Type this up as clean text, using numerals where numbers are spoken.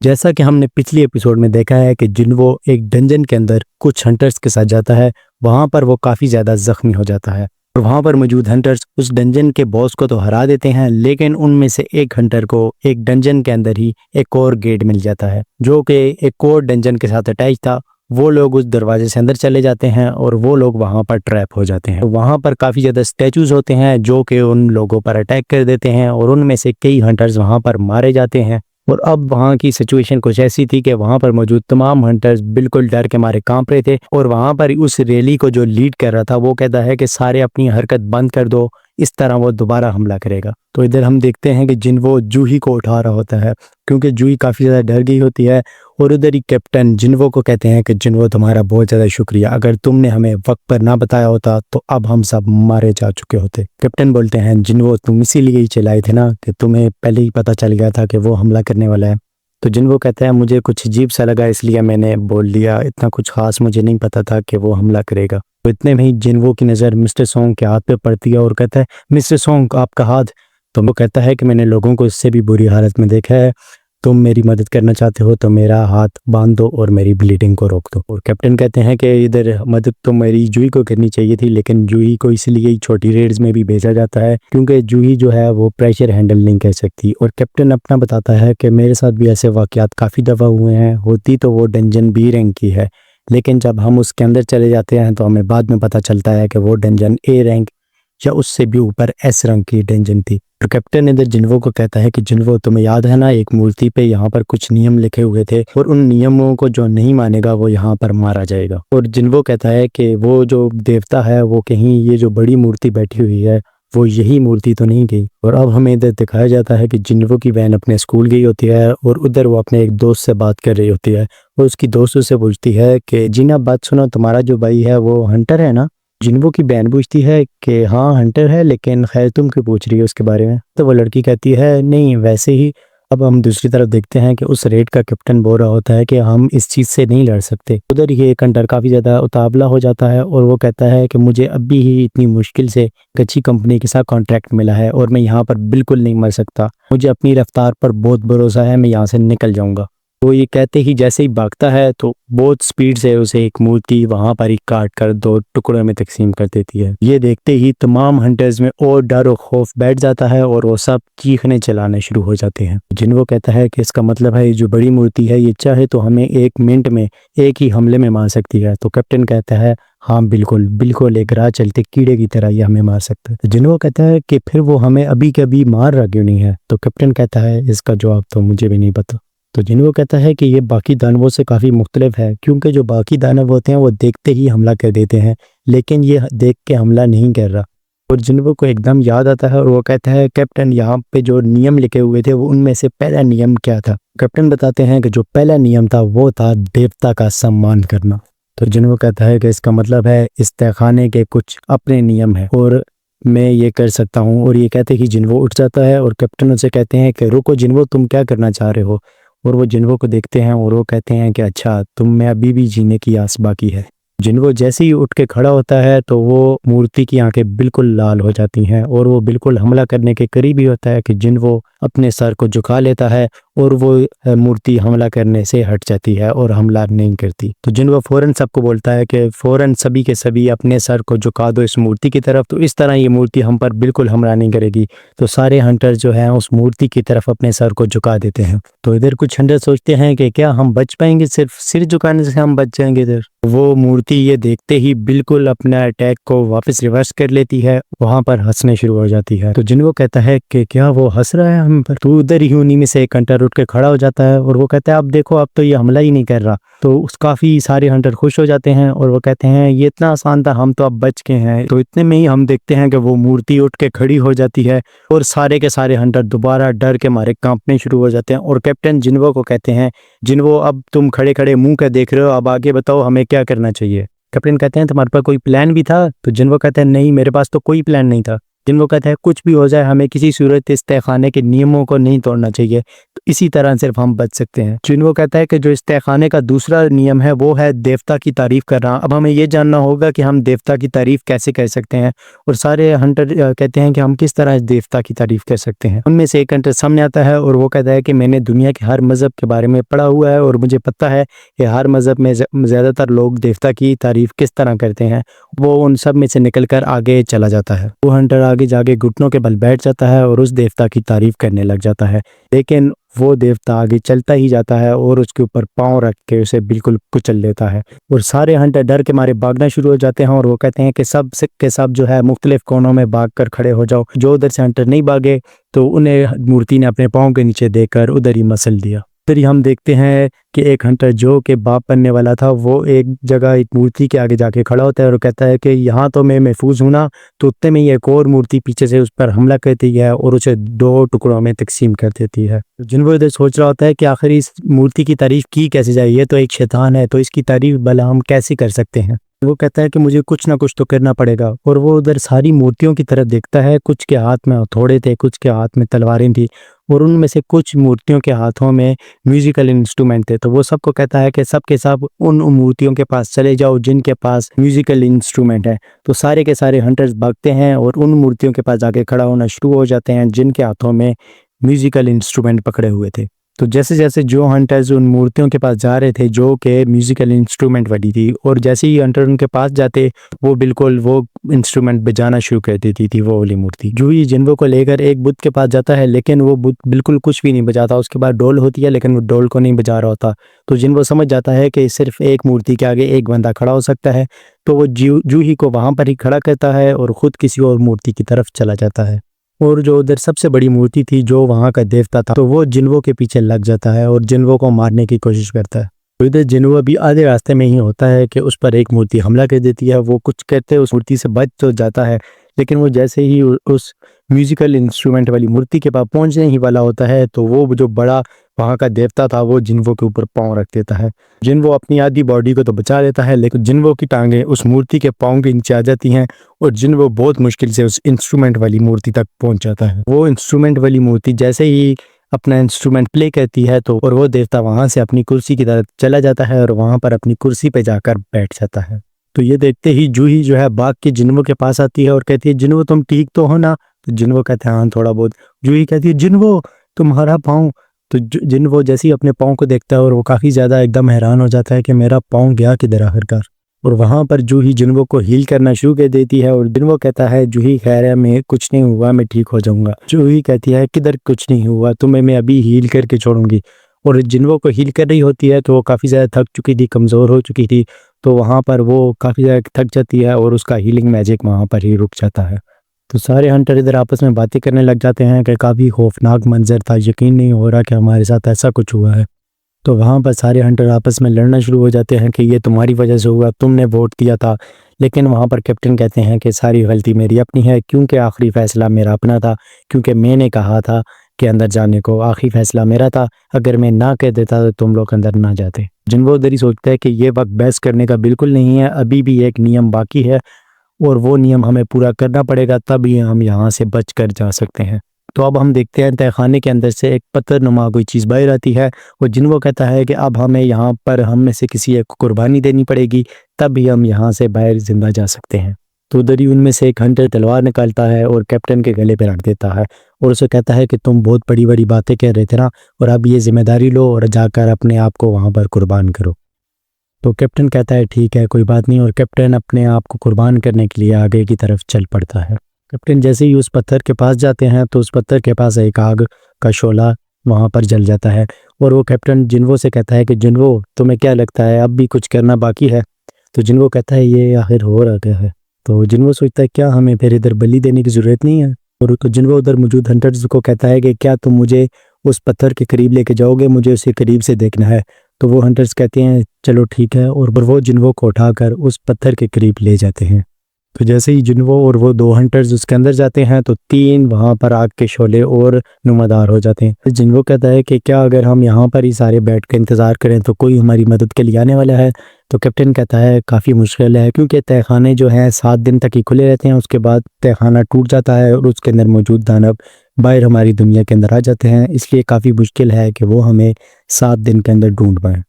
जैसा कि हमने पिछली एपिसोड में देखा है कि जिन्वो एक डंजन के अंदर कुछ हंटर्स के साथ जाता है। वहां पर वो काफ़ी ज़्यादा ज़ख्मी हो जाता है और वहां पर मौजूद हंटर्स उस डंजन के बॉस को तो हरा देते हैं, लेकिन उनमें से एक हंटर को एक डंजन के अंदर ही एक और गेट मिल जाता है जो कि एक और डंजन के साथ अटैच था। वो लोग उस दरवाजे से अंदर चले जाते हैं और वो लोग वहां पर ट्रैप हो जाते हैं। वहां पर काफ़ी ज़्यादा स्टैचूज होते हैं जो कि उन लोगों पर अटैक कर देते हैं और उनमें से कई हंटर्स वहां पर मारे जाते हैं। और अब वहाँ की सिचुएशन कुछ ऐसी थी कि वहाँ पर मौजूद तमाम हंटर्स बिल्कुल डर के मारे कांप रहे थे और वहाँ पर उस रैली को जो लीड कर रहा था वो कहता है कि सारे अपनी हरकत बंद कर दो, इस तरह वो दोबारा हमला करेगा। तो इधर हम देखते हैं कि जिन्वो जूही को उठा रहा होता है क्योंकि जूही काफ़ी ज़्यादा डर गई होती है। और उधर ही कैप्टन जिन्वो को कहते हैं कि जिन्वो तुम्हारा बहुत ज़्यादा शुक्रिया, अगर तुमने हमें वक्त पर ना बताया होता तो अब हम सब मारे जा चुके होते। कैप्टन बोलते हैं जिन्वो तुम इसीलिए ही चलाए थे ना कि तुम्हें पहले ही पता चल गया था कि वो हमला करने वाला है। तो जिन्वो कहता है मुझे कुछ अजीब सा लगा इसलिए मैंने बोल दिया, इतना कुछ खास मुझे नहीं पता था कि वो हमला करेगा। तो इतने में ही जिन्वो की नज़र मिस्टर सोंग के हाथ पे पड़ती है और कहता है मिस्टर सोंग आपका हाथ। तो वो कहता है कि मैंने लोगों को इससे भी बुरी हालत में देखा है, तुम मेरी मदद करना चाहते हो तो मेरा हाथ बांध दो और मेरी ब्लीडिंग को रोक दो। और कैप्टन कहते हैं कि इधर मदद तो मेरी जूही को करनी चाहिए थी, लेकिन जूही को इसलिए ही छोटी रेड्स में भी भेजा जाता है क्योंकि जूही जो है वो प्रेशर हैंडल नहीं कर सकती। और कैप्टन अपना बताता है कि मेरे साथ भी ऐसे वाकयात काफ़ी दफ़ा हुए हैं, होती तो वो डंजन बी रैंक की है, लेकिन जब हम उसके अंदर चले जाते हैं तो हमें बाद में पता चलता है कि वो डंजन ए रैंक या उससे भी ऊपर एस रंग की डंजन थी। और कैप्टन इधर जिन्वो को कहता है कि जिन्वो तुम्हें याद है ना, एक मूर्ति पे यहाँ पर कुछ नियम लिखे हुए थे और उन नियमों को जो नहीं मानेगा वो यहाँ पर मारा जाएगा। और जिन्वो कहता है कि वो जो देवता है वो कहीं ये जो बड़ी मूर्ति बैठी हुई है वो यही मूर्ति तो नहीं गई। और अब हमें इधर दिखाया जाता है कि जिन्वो की बहन अपने स्कूल गई होती है और उधर वो अपने एक दोस्त से बात कर रही होती है और उसकी दोस्त उससे पूछती है कि जीना बात सुनो, तुम्हारा जो भाई है वो हंटर है ना। जिन्वो की बहन पूछती है कि हाँ हंटर है, लेकिन खैर तुम क्यों पूछ रही हो उसके बारे में। तो वो लड़की कहती है नहीं वैसे ही। अब हम दूसरी तरफ देखते हैं कि उस रेड का कैप्टन बोल रहा होता है कि हम इस चीज़ से नहीं लड़ सकते। उधर ही एक हंटर काफ़ी ज़्यादा उतावला हो जाता है और वो कहता है कि मुझे अभी ही इतनी मुश्किल से एक अच्छी कंपनी के साथ कॉन्ट्रैक्ट मिला है और मैं यहाँ पर बिल्कुल नहीं मर सकता, मुझे अपनी रफ्तार पर बहुत भरोसा है, मैं यहाँ से निकल जाऊँगा। तो ये कहते ही जैसे ही भागता है तो बहुत स्पीड से उसे एक मूर्ति वहां पर ही काट कर दो टुकड़ों में तकसीम कर देती है। ये देखते ही तमाम हंटर्स में और डर और खौफ बैठ जाता है और वो सब चीखने चलाने शुरू हो जाते हैं। जिन्वो कहता है कि इसका मतलब है ये जो बड़ी मूर्ति है ये चाहे तो हमें एक मिनट में एक ही हमले में मार सकती है। तो कैप्टन कहता है हाँ बिल्कुल बिल्कुल, एक राह चलते कीड़े की तरह ये हमें मार सकता है। जिन्वो कहता है कि फिर वो हमें अभी के अभी मार रहा क्यों नहीं है। तो कैप्टन कहता है इसका जवाब तो मुझे भी नहीं पता। तो जिन्वो कहता है कि ये बाकी दानवों से काफ़ी मुख्तलिफ है क्योंकि जो बाकी दानव होते हैं वो देखते ही हमला कर देते हैं, लेकिन ये देख के हमला नहीं कर रहा। और जिन्वो को एकदम याद आता है और वो कहता है कैप्टन यहाँ पे जो नियम लिखे हुए थे वो उनमें से पहला नियम क्या था। कैप्टन बताते हैं कि जो पहला नियम था वो था देवता का सम्मान करना। तो जिन्वो कहता है कि इसका मतलब है इस तहखाने के कुछ अपने नियम है और मैं ये कर सकता हूँ। और ये कहते ही जिन्वो उठ जाता है और कैप्टन उनसे कहते हैं कि रुको जिन्वो, तुम क्या करना चाह रहे हो। और वो जिन्वो को देखते हैं और वो कहते हैं कि अच्छा तुम में अभी भी जीने की आस बाकी है। जिन्वो जैसे ही उठ के खड़ा होता है तो वो मूर्ति की आंखें बिल्कुल लाल हो जाती हैं और वो बिल्कुल हमला करने के करीब ही होता है कि जिन्वो अपने सर को झुका लेता है और वो मूर्ति हमला करने से हट जाती है और हमला नहीं करती। तो जिन्वो फौरन सबको बोलता है कि फौरन सभी के सभी अपने सर को झुका दो इस मूर्ति की तरफ, तो इस तरह ये मूर्ति हम पर बिल्कुल हमला नहीं करेगी। तो सारे हंटर जो हैं उस मूर्ति की तरफ अपने सर को झुका देते हैं। तो इधर कुछ हंटर सोचते हैं कि क्या हम बच पाएंगे, सिर्फ सिर झुकाने से हम बच जाएंगे। इधर वो मूर्ति ये देखते ही बिल्कुल अपना अटैक को वापस रिवर्स कर लेती है, वहां पर हंसने शुरू हो जाती है। तो जिन्वो कहता है कि क्या वो हंस रहा है हम पर। तो उधर ही उन्हीं में से एक हंटर उठ के खड़ा हो जाता है और वो कहता है अब देखो अब तो ये हमला ही नहीं कर रहा। तो उस काफी सारे हंटर खुश हो जाते हैं और वो कहते हैं ये इतना आसान था, हम तो अब बच के हैं। तो इतने में ही हम देखते हैं कि वो मूर्ति उठ के खड़ी हो जाती है और सारे के सारे हंटर दोबारा डर के मारे कांपने शुरू हो जाते हैं और कैप्टन जिन्वो को कहते हैं जिन्वो अब तुम खड़े खड़े मुंह कर देख रहे हो, अब आगे बताओ हमें क्या करना चाहिए। कैप्टन कहते हैं तुम्हारे पास कोई प्लान भी था। तो जिन्वो कहते हैं नहीं मेरे पास तो कोई प्लान नहीं था। जिन्वो कहता है कुछ भी हो जाए हमें किसी सूरत इस तहखाने के नियमों को नहीं तोड़ना चाहिए। तो इसी तरह सिर्फ हम बच सकते हैं। जिन्वो कहता है कि जो इस तहखाने का दूसरा नियम है वो है देवता की तारीफ करना। अब हमें ये जानना होगा कि हम देवता की तारीफ कैसे कर सकते हैं, और सारे हंटर कहते हैं कि हम किस तरह इस देवता की तारीफ कर सकते हैं। उनमें से एक हंटर सामने आता है और वो कहता है कि मैंने दुनिया के हर मज़हब के बारे में पढ़ा हुआ है और मुझे पता है कि हर मज़हब में ज़्यादातर लोग देवता की तारीफ किस तरह करते हैं। वो उन सब में से निकल कर आगे चला जाता है। वो हंटर आगे जाके घुटनों के बल बैठ जाता है और उस देवता की तारीफ करने लग जाता है, लेकिन वो देवता आगे चलता ही जाता है और उसके ऊपर पाँव रख के उसे बिल्कुल कुचल देता है। और सारे हंटर डर के मारे भागना शुरू हो जाते हैं और वो कहते हैं कि सब के सब जो है मुख्तलिफ कोनों में भाग कर खड़े हो जाओ। जो उधर से हंटर नहीं भागे तो उन्हें मूर्ति ने अपने पाँव के नीचे देकर उधर ही मसल दिया। फिर हम देखते हैं कि एक हंटर जो कि बाप बनने वाला था वो एक जगह एक मूर्ति के आगे जाके खड़ा होता है और कहता है कि यहाँ तो मैं महफूज हूँ ना। तो उतने में ही एक और मूर्ति पीछे से उस पर हमला करती है और उसे 2 टुकड़ों में तकसीम कर देती है। जिन्वो इधर सोच रहा होता है कि आखिर इस मूर्ति की तारीफ की कैसे जाए, ये तो एक शैतान है, तो इसकी तारीफ भला हम कैसे कर सकते हैं। वो कहता है कि मुझे कुछ ना कुछ तो करना पड़ेगा, और वो उधर सारी मूर्तियों की तरफ देखता है। कुछ के हाथ में हथौड़े थे, कुछ के हाथ में तलवारें थी, और उनमें से कुछ मूर्तियों के हाथों में म्यूजिकल इंस्ट्रूमेंट थे। तो वो सबको कहता है कि सब के सब उन मूर्तियों के पास चले जाओ जिनके पास म्यूजिकल इंस्ट्रूमेंट है। तो सारे के सारे हंटर्स भागते हैं और उन मूर्तियों के पास जाके खड़ा होना शुरू हो जाते हैं जिनके हाथों में म्यूजिकल इंस्ट्रूमेंट पकड़े हुए थे। तो जैसे जैसे जो हंटर्स उन मूर्तियों के पास जा रहे थे जो कि म्यूजिकल इंस्ट्रूमेंट वाली थी, और जैसे ही हंटर उनके पास जाते वो बिल्कुल वो इंस्ट्रूमेंट बजाना शुरू कर देती थी वो वाली मूर्ति। जो ही जिन्वो को लेकर एक बुत के पास जाता है, लेकिन वो बुत बिल्कुल कुछ भी नहीं बजाता। उसके बाद डोल होती है लेकिन वो डोल को नहीं बजा रहा होता। तो जिन्वो समझ जाता है कि सिर्फ एक मूर्ति के आगे एक बंदा खड़ा हो सकता है। तो वो जूही को वहाँ पर ही खड़ा करता है और ख़ुद किसी और मूर्ति की तरफ चला जाता है। और जो उधर सबसे बड़ी मूर्ति थी जो वहाँ का देवता था, तो वो जिन्वो के पीछे लग जाता है और जिन्वो को मारने की कोशिश करता है। तो इधर जिन्वो भी आधे रास्ते में ही होता है कि उस पर एक मूर्ति हमला कर देती है। वो कुछ कहते उस मूर्ति से बच तो जाता है, लेकिन वो जैसे ही उस म्यूजिकल इंस्ट्रूमेंट वाली मूर्ति के पास पहुंचने ही वाला होता है तो वो जो बड़ा वहाँ का देवता था वो जिन्वो के ऊपर पाँव रख देता है। जिन्वो अपनी आधी बॉडी को तो बचा लेता है, लेकिन जिन्वो की टांगें उस मूर्ति के पाँव के नीचे आ जाती हैं और जिन्वो बहुत मुश्किल से उस इंस्ट्रूमेंट वाली मूर्ति तक पहुंच जाता है। वो इंस्ट्रूमेंट वाली मूर्ति जैसे ही अपना इंस्ट्रूमेंट प्ले करती है तो और वो देवता वहाँ से अपनी कुर्सी की तरफ चला जाता है और वहाँ पर अपनी कुर्सी पे जाकर बैठ जाता है। तो ये देखते ही जूही जो है भाग के जिन्वो के पास आती है और कहती है, जिन्वो तुम ठीक तो हो ना? तो जिन्वो कहते हैं हाँ थोड़ा बहुत। जूही कहती है, जिन्वो तुम्हारा पाँव। तो जिन्वो जैसे ही अपने पाँव को देखता है और वो काफ़ी ज़्यादा एकदम हैरान हो जाता है कि मेरा पाँव गया किधर आखिरकार। और वहाँ पर जूही जिन्वो को हील करना शुरू कर देती है और जिन्वो कहता है, जूही खैर है, मैं कुछ नहीं हुआ, मैं ठीक हो जाऊँगा। जूही कहती है, किधर कुछ नहीं हुआ, तुम्हें मैं अभी हील करके छोड़ूंगी। और जिन्वो को हील कर रही होती है तो वो काफ़ी ज़्यादा थक चुकी थी, कमज़ोर हो चुकी थी। तो वहाँ पर वो काफ़ी ज़्यादा थक जाती है और उसका हीलिंग मैजिक वहाँ पर ही रुक जाता है। तो सारे हंटर इधर आपस में बातें करने लग जाते हैं कि काफ़ी खौफनाक मंजर था, यकीन नहीं हो रहा कि हमारे साथ ऐसा कुछ हुआ है। तो वहाँ पर सारे हंटर आपस में लड़ना शुरू हो जाते हैं कि ये तुम्हारी वजह से हुआ, तुमने वोट दिया था। लेकिन वहाँ पर कैप्टन कहते हैं कि सारी गलती मेरी अपनी है, क्योंकि आखिरी फ़ैसला मेरा अपना था, क्योंकि मैंने कहा था कि अंदर जाने को, आखिरी फ़ैसला मेरा था। अगर मैं ना कह देता तो तुम लोग अंदर ना जाते। जिन्वो उधर ही सोचता है कि ये वक्त बहस करने का बिल्कुल नहीं है, अभी भी एक नियम बाकी है और वो नियम हमें पूरा करना पड़ेगा, तभी हम यहाँ से बच कर जा सकते हैं। तो अब हम देखते हैं तहखाने के अंदर से एक पत्थर नुमा कोई चीज़ बाहर आती है और जिन्वो कहता है कि अब हमें यहाँ पर हम में से किसी एक को कुर्बानी देनी पड़ेगी, तभी हम यहाँ से बाहर जिंदा जा सकते हैं। तो उधर ही उनमें से एक हंटर तलवार निकालता है और कैप्टन के गले पे रख देता है और उसे कहता है कि तुम बहुत बड़ी बड़ी बातें कह रहे थे ना, और अब ये जिम्मेदारी लो और जाकर अपने आप को वहाँ पर कुर्बान करो। तो कैप्टन कहता है ठीक है, कोई बात नहीं, और कैप्टन अपने आप को कुर्बान करने के लिए आगे की तरफ चल पड़ता है। कैप्टन जैसे ही उस पत्थर के पास जाते हैं तो उस पत्थर के पास एक आग का शोला वहाँ पर जल जाता है और वो कैप्टन जिन्वो से कहता है कि जिन्वो तुम्हें क्या लगता है अब भी कुछ करना बाकी है? तो जिन्वो कहता है ये आखिर हो रहा क्या है? तो जिन्वो सोचता है क्या हमें फिर इधर बलि देने की ज़रूरत नहीं है? और तो जिन्वो उधर मौजूद हंटर्स को कहता है कि क्या तुम मुझे उस पत्थर के करीब लेके जाओगे, मुझे उसे करीब से देखना है। तो वो हंटर्स कहते हैं चलो ठीक है, और वो जिन्वो को उठाकर उस पत्थर के करीब ले जाते हैं। तो जैसे ही जिन्वो और वो 2 हंटर्स उसके अंदर जाते हैं तो 3 वहाँ पर आग के शोले और नुमादार हो जाते हैं। तो जिन्वो कहता है कि क्या अगर हम यहाँ पर ही सारे बैठ कर इंतज़ार करें तो कोई हमारी मदद के लिए आने वाला है? तो कैप्टन कहता है काफ़ी मुश्किल है, क्योंकि तहखाने जो हैं 7 दिन तक ही खुले रहते हैं, उसके बाद तहखाना टूट जाता है और उसके अंदर मौजूद दानव बाहर हमारी दुनिया के अंदर आ जाते हैं, इसलिए काफ़ी मुश्किल है कि वो हमें 7 दिन के अंदर ढूंढ पाएँ।